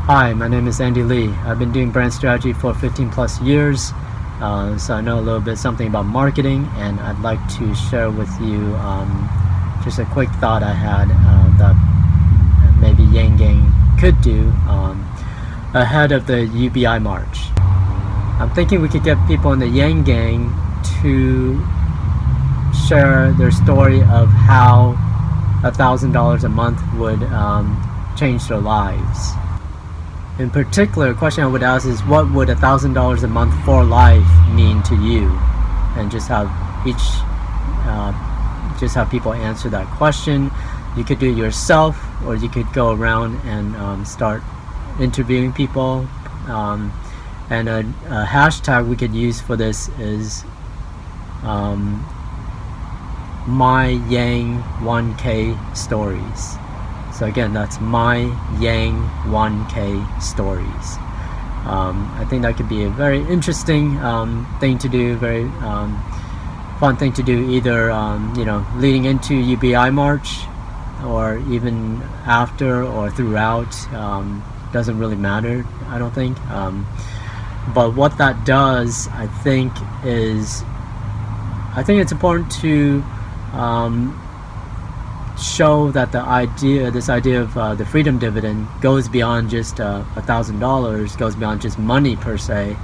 Hi, my name is Andy Lee. I've been doing brand strategy for 15 plus years, so I know a little bit something about marketing, and I'd like to share with you just a quick thought I had that maybe Yang Gang could do ahead of the UBI March. I'm thinking we could get people in the Yang Gang to share their story of how $1,000 a month would change their lives. In particular, a question I would ask is, what would $1,000 a month for life mean to you? And just have people answer that question. You could do it yourself, or you could go around and start interviewing people. And a hashtag we could use for this is my Yang 1K stories. So again, that's my Yang 1K stories. I think that could be a very interesting thing to do, very fun thing to do, either leading into UBI March, or even after or throughout. Doesn't really matter, I don't think. But what that does, I think it's important to show that this idea of the freedom dividend goes beyond just $1,000, goes beyond just money per se.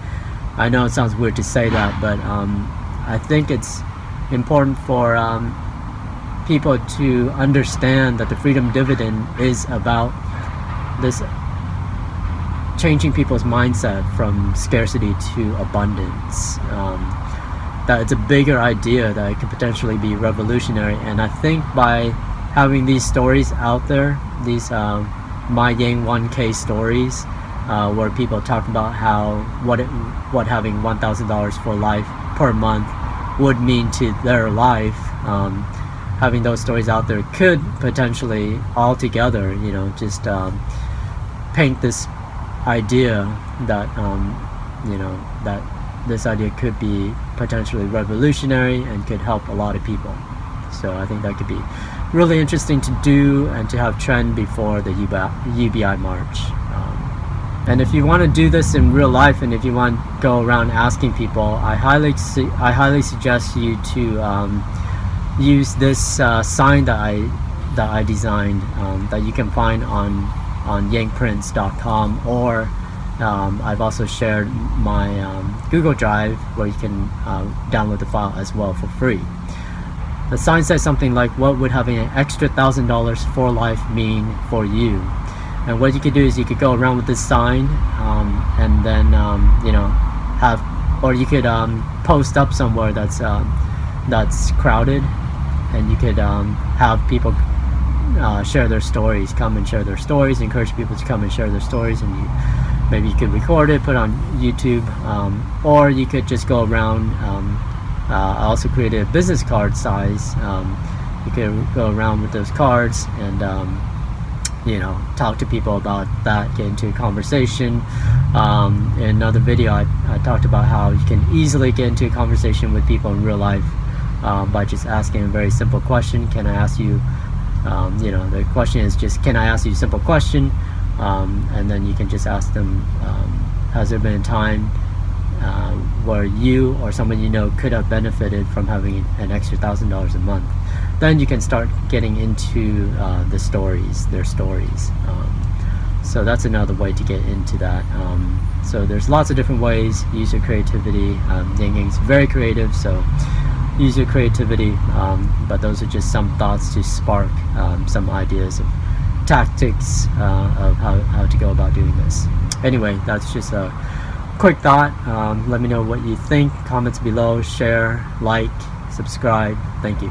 I know it sounds weird to say that, but I think it's important for people to understand that the freedom dividend is about this changing people's mindset from scarcity to abundance. That it's a bigger idea that it could potentially be revolutionary, and I think by having these stories out there, these my Yang 1K stories, where people talk about what having $1,000 for life per month would mean to their life, having those stories out there could potentially altogether, just paint this idea that that this idea could be potentially revolutionary and could help a lot of people. So I think that could be really interesting to do and to have trend before the UBI March. And if you want to do this in real life, and if you want to go around asking people, I highly suggest you to use this sign that I designed, that you can find on yangprints.com, or I've also shared my Google Drive, where you can download the file as well for free. The sign says something like, what would having an extra $1,000 for life mean for you? And what you could do is you could go around with this sign, and then or you could post up somewhere that's crowded, and you could have people share their stories, come and share their stories, encourage people to come and share their stories, and maybe you could record it, put it on YouTube, or you could just go around. I also created a business card size. You could go around with those cards and talk to people about that, get into a conversation. In another video, I talked about how you can easily get into a conversation with people in real life by just asking a very simple question. Can I ask you, the question is just, can I ask you a simple question? And then you can just ask them, has there been a time where you or someone you know could have benefited from having an extra $1,000 a month? Then you can start getting into their stories. So that's another way to get into that. So there's lots of different ways. Use your creativity. Yang Gang's very creative, so use your creativity. But those are just some thoughts to spark some ideas of tactics of how to go about doing this. Anyway, that's just a quick thought. Let me know what you think. Comments below, share, like, subscribe. Thank you.